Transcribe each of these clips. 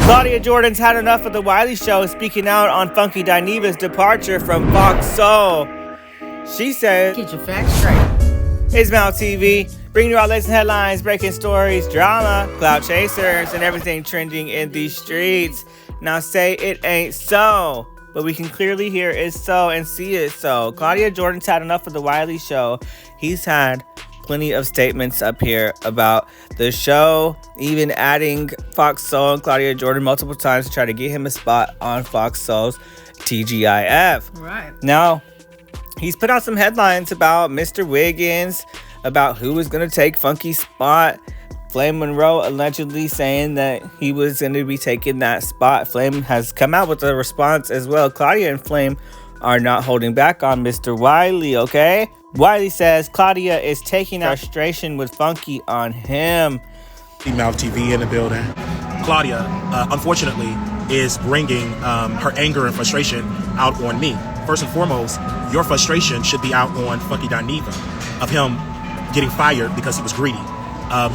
Claudia Jordan's had enough of the Wiley show, speaking out on Funky Dineva's departure from Fox Soul. She said, "Get your facts straight." It's Mount TV, bringing you our latest headlines, breaking stories, drama, cloud chasers, and everything trending in these streets. Now say it ain't so, but we can clearly hear it's so and see it so. Claudia Jordan's had enough of the Wiley show. He's had plenty of statements up here about the show, even adding Fox Soul and Claudia Jordan multiple times to try to get him a spot on Fox Soul's TGIF. Right. Now, he's put out some headlines about Mr. Wiggins, about who was going to take Funky's spot. Flame Monroe allegedly saying that he was going to be taking that spot. Flame has come out with a response as well. Claudia and Flame are not holding back on Mr. Wiley, okay? Wiley says Claudia is taking frustration with Funky on him. Female TV in the building. Claudia, unfortunately, is bringing her anger and frustration out on me. First and foremost, your frustration should be out on Funky Dineva of him getting fired because he was greedy.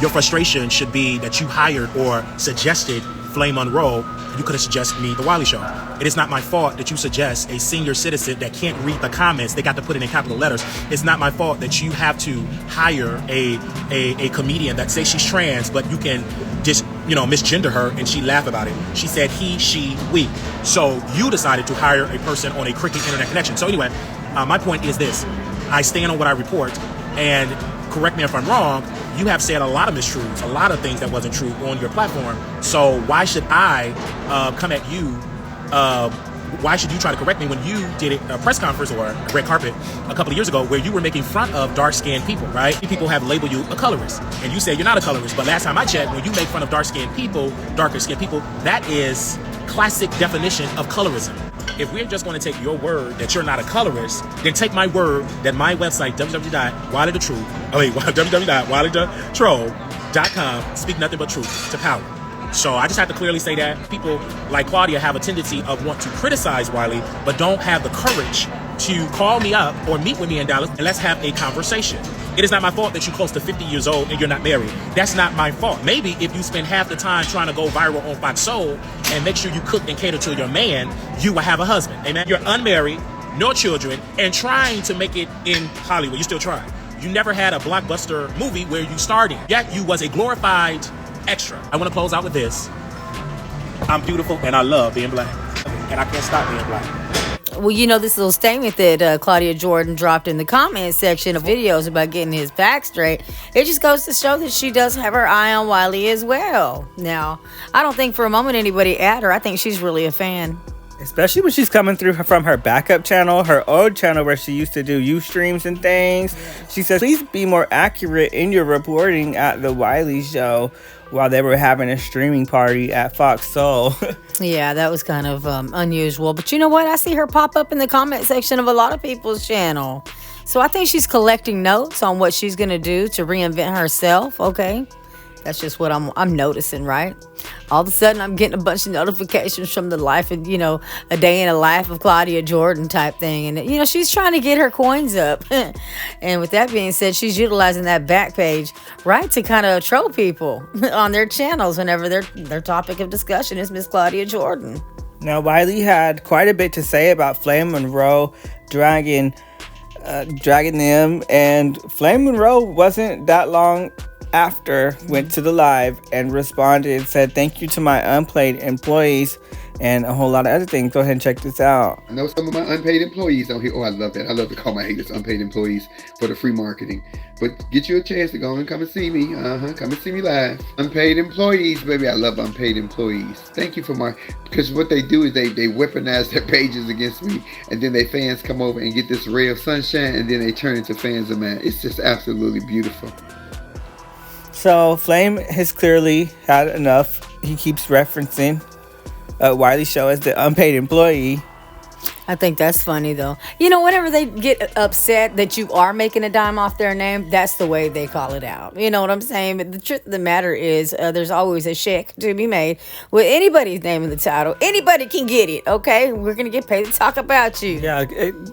Your frustration should be that you hired or suggested Flame Monroe. You could have suggested me the Wiley Show. It is not my fault that you suggest a senior citizen that can't read the comments. They got to put it in capital letters. It's not my fault that you have to hire a comedian that says she's trans, but you can just, misgender her and she laugh about it. She said he, she, we. So you decided to hire a person on a cricket internet connection. So anyway, my point is this. I stand on what I report, and correct me if I'm wrong, you have said a lot of mistruths, a lot of things that wasn't true on your platform. So why should I come at you? Why should you try to correct me when you did a press conference or a red carpet a couple of years ago where you were making fun of dark-skinned people, right? People have labeled you a colorist, and you say you're not a colorist. But last time I checked, when you make fun of darker-skinned people, that is classic definition of colorism. If we're just going to take your word that you're not a colorist, then take my word that my website, www.wileythetroll.com, speak nothing but truth to power. So I just have to clearly say that people like Claudia have a tendency of want to criticize Wiley, but don't have the courage to call me up or meet with me in Dallas and let's have a conversation. It is not my fault that you're close to 50 years old and you're not married. That's not my fault. Maybe if you spend half the time trying to go viral on Fox Soul and make sure you cook and cater to your man, you will have a husband. Amen. You're unmarried, no children, and trying to make it in Hollywood. You're still trying. You never had a blockbuster movie where you starred in. Yet you was a glorified extra. I want to close out with this. I'm beautiful and I love being black. And I can't stop being black. Well, this little statement that Claudia Jordan dropped in the comment section of videos about getting his back straight, it just goes to show that she does have her eye on Wiley as well. Now, I don't think for a moment anybody at her. I think she's really a fan. Especially when she's coming through from her backup channel, her old channel where she used to do Ustreams and things. She says, please be more accurate in your reporting at the Wiley show while they were having a streaming party at Fox Soul. Yeah, that was kind of unusual. But you know what? I see her pop up in the comment section of a lot of people's channel. So I think she's collecting notes on what she's going to do to reinvent herself, okay? That's just what I'm noticing, right? All of a sudden, I'm getting a bunch of notifications from the life of, a day in the life of Claudia Jordan type thing. And, she's trying to get her coins up. And with that being said, she's utilizing that back page, right, to kind of troll people on their channels whenever their topic of discussion is Miss Claudia Jordan. Now, Wiley had quite a bit to say about Flame Monroe dragging them. And Flame Monroe wasn't that long after went to the live and responded, said thank you to my unpaid employees and a whole lot of other things. Go ahead and check this out. I know some of my unpaid employees out here. Oh, I love that. I love to call my haters unpaid employees for the free marketing. But get you a chance to go and come and see me. Come and see me live. Unpaid employees, baby. I love unpaid employees. Thank you because what they do is they weaponize their pages against me, and then their fans come over and get this ray of sunshine, and then they turn into fans of mine. It's just absolutely beautiful. So Flame has clearly had enough. He keeps referencing Wiley show as the unpaid employee. I think that's funny, though. Whenever they get upset that you are making a dime off their name, that's the way they call it out. You know what I'm saying? But the truth of the matter is there's always a check to be made with anybody's name in the title. Anybody can get it, okay? We're going to get paid to talk about you. Yeah,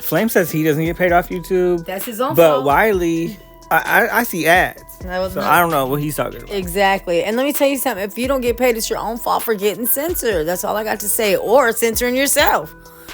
Flame says he doesn't get paid off YouTube. That's his own But fault. Wiley, I see ads. So I don't know what he's talking about. Exactly. And let me tell you something. If you don't get paid, it's your own fault for getting censored. That's all I got to say. Or censoring yourself.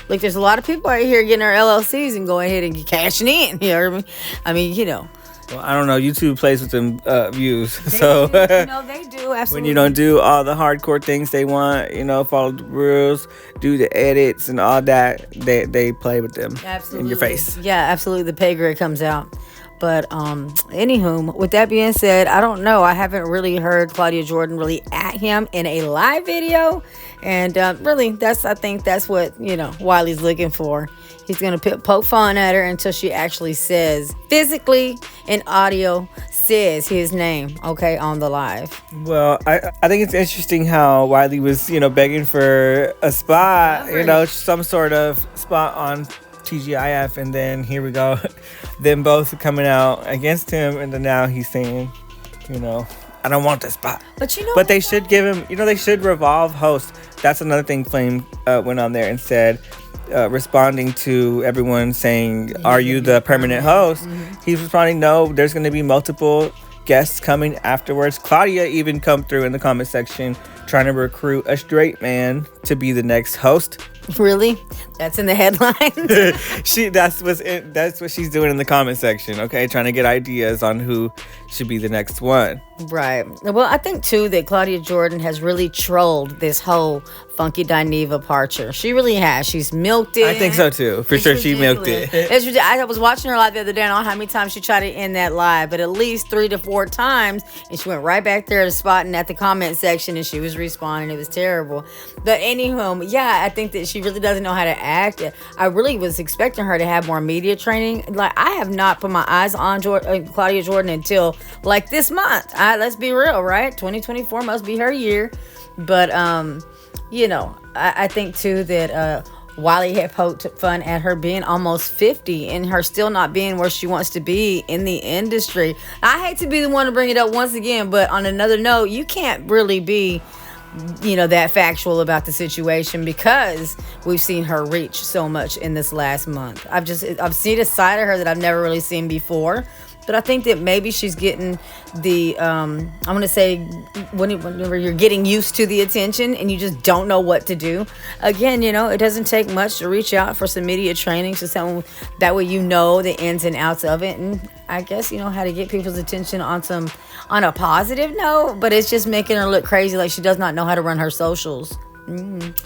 Like, there's a lot of people out here getting their LLCs and going ahead and cashing in. You know what I mean? I mean, you know. Well, I don't know. YouTube plays with them views. So they do. Absolutely. When you don't do all the hardcore things they want, follow the rules, do the edits and all that, they play with them in your face. Yeah, absolutely. The pay grade comes out. But anywho, with that being said, I don't know. I haven't really heard Claudia Jordan really at him in a live video. And really, I think that's what, Wiley's looking for. He's going to poke fun at her until she actually says, physically in audio, says his name, okay, on the live. Well, I think it's interesting how Wiley was, begging for a spot, some sort of spot on TGIF, and then here we go, them both coming out against him, and then now he's saying, I don't want this spot. But they should give him, they should revolve host. That's another thing Flame went on there and said, responding to everyone saying, are you the permanent host? Mm-hmm. He's responding, no, there's going to be multiple guests coming afterwards. Claudia even come through in the comment section trying to recruit a straight man to be the next host. Really? That's in the headlines. That's what she's doing in the comment section. Okay, trying to get ideas on who should be the next one. Right. Well, I think too that Claudia Jordan has really trolled this whole Funky Dineva parcher. She really has. She's milked it. I think so too. For sure, she milked it. It's ridiculous. I was watching her live the other day. I don't know how many times she tried to end that live, but at least 3 to 4 times, and she went right back there to spotting at the comment section, and she was responding. It was terrible. But anywho, yeah, I think that she really doesn't know how to act. I really was expecting her to have more media training. Like, I have not put my eyes on Claudia Jordan until like this month. Let's be real, right? 2024 must be her year. But I think too that Wiley had poked fun at her being almost 50 and her still not being where she wants to be in the industry. I hate to be the one to bring it up once again, but on another note, you can't really be that factual about the situation because we've seen her reach so much in this last month. I've seen a side of her that I've never really seen before. But I think that maybe she's getting the, I'm going to say, whenever you're getting used to the attention and you just don't know what to do. Again, it doesn't take much to reach out for some media training to someone. That way the ins and outs of it. And I guess how to get people's attention on a positive note. But it's just making her look crazy like she does not know how to run her socials.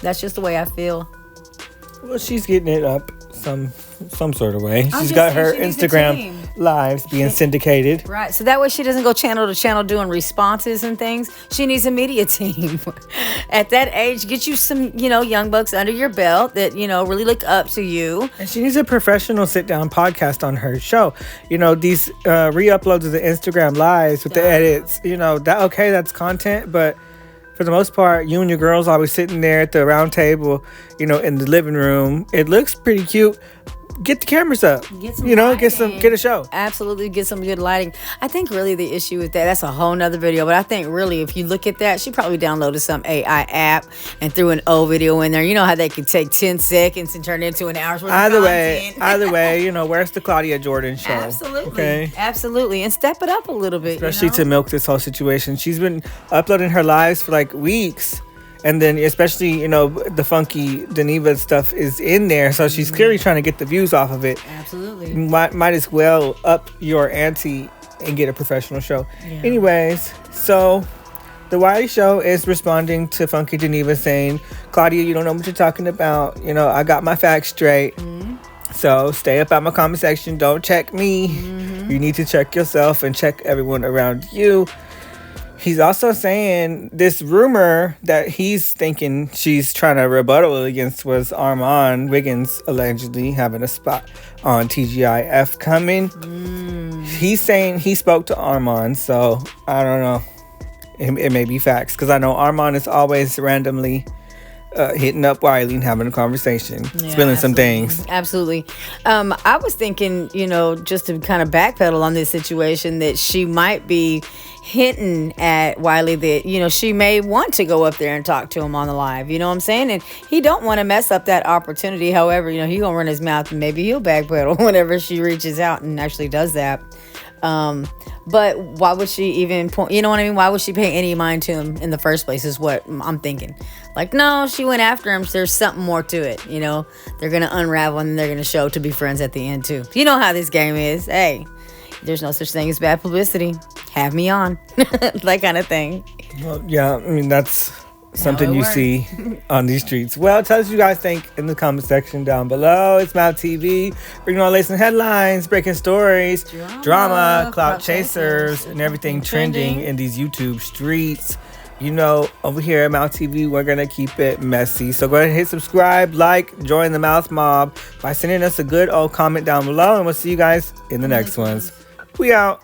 That's just the way I feel. Well, she's getting it up some sort of way. She's got her Instagram lives being syndicated. Right. So that way she doesn't go channel to channel doing responses and things. She needs a media team. At that age, get you some, young bucks under your belt that, really look up to you. And she needs a professional sit-down podcast on her show. These re-uploads of the Instagram lives with the edits, that's content, but for the most part, you and your girls always sitting there at the round table, in the living room. It looks pretty cute. Get the cameras up. Get a show. Absolutely, get some good lighting. I think really the issue with that's a whole nother video. But I think really if you look at that, she probably downloaded some AI app and threw an old video in there. You know how they could take 10 seconds and turn it into an hour's worth of content. Either way, where's the Claudia Jordan show? Absolutely. Okay? Absolutely. And step it up a little bit. Especially to milk this whole situation. She's been uploading her lives for like weeks. And then especially, the Funky Dineva stuff is in there. So she's clearly trying to get the views off of it. Absolutely. Might as well up your ante and get a professional show. Yeah. Anyways, so the Wiley show is responding to Funky Dineva saying, Claudia, you don't know what you're talking about. I got my facts straight. Mm-hmm. So stay up at my comment section. Don't check me. Mm-hmm. You need to check yourself and check everyone around you. He's also saying this rumor that he's thinking she's trying to rebuttal against was Armand Wiggins allegedly having a spot on TGIF coming. He's saying he spoke to Armand, so I don't know. It may be facts because I know Armand is always randomly hitting up Wiley and having a conversation, spilling some things. Absolutely. I was thinking, just to kind of backpedal on this situation, that she might be hinting at Wiley that, she may want to go up there and talk to him on the live. You know what I'm saying? And he don't want to mess up that opportunity. However, he gonna run his mouth and maybe he'll backpedal whenever she reaches out and actually does that. But why would she even point? You know what I mean? Why would she pay any mind to him in the first place? Is what I'm thinking. Like, no, she went after him. So there's something more to it. You know, they're gonna unravel and they're gonna show to be friends at the end too. You know how this game is. Hey, there's no such thing as bad publicity. Have me on, that kind of thing. Well, yeah, I mean that's something you works. see on these streets. Well, tell us what you guys think in the comment section down below. It's Mouth TV, bringing all the latest headlines, breaking stories, drama, clout chasers, and everything trending in these YouTube streets. You know, over here at Mouth TV, we're going to keep it messy. So go ahead and hit subscribe, like, join the Mouth Mob by sending us a good old comment down below. And we'll see you guys in the next ones. We out.